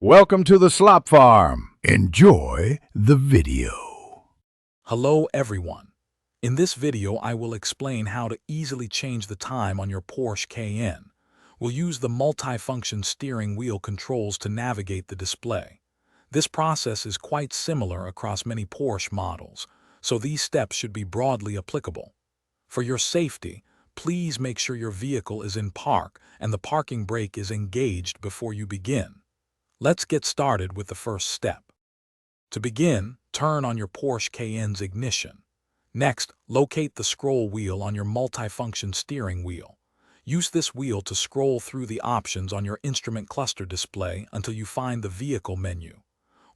Welcome to the Slop Farm. Enjoy the video. Hello everyone. In this video I will explain how to easily change the time on your Porsche Cayenne. We'll use the multi-function steering wheel controls to navigate the display. This process is quite similar across many Porsche models, so these steps should be broadly applicable. For your safety, please make sure your vehicle is in park and the parking brake is engaged before you begin. Let's get started with the first step. To begin, turn on your Porsche Cayenne's ignition. Next, locate the scroll wheel on your multifunction steering wheel. Use this wheel to scroll through the options on your instrument cluster display until you find the Vehicle menu.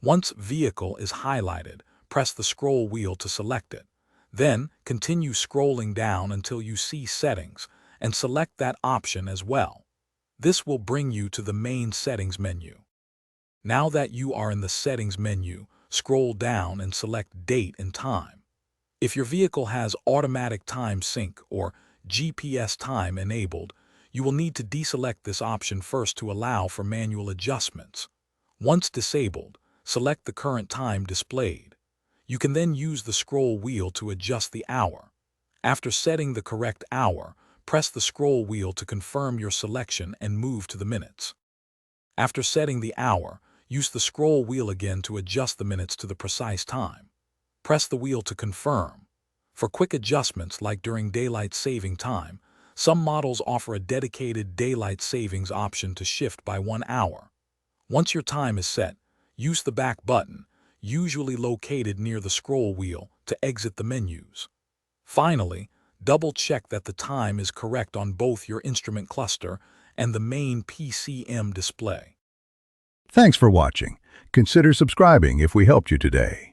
Once Vehicle is highlighted, press the scroll wheel to select it. Then, continue scrolling down until you see Settings, and select that option as well. This will bring you to the main Settings menu. Now that you are in the Settings menu, scroll down and select Date and Time. If your vehicle has Automatic Time Sync or GPS time enabled, you will need to deselect this option first to allow for manual adjustments. Once disabled, select the current time displayed. You can then use the scroll wheel to adjust the hour. After setting the correct hour, press the scroll wheel to confirm your selection and move to the minutes. After setting the hour, use the scroll wheel again to adjust the minutes to the precise time. Press the wheel to confirm. For quick adjustments like during daylight saving time, some models offer a dedicated daylight savings option to shift by 1 hour. Once your time is set, use the back button, usually located near the scroll wheel, to exit the menus. Finally, double-check that the time is correct on both your instrument cluster and the main PCM display. Thanks for watching. Consider subscribing if we helped you today.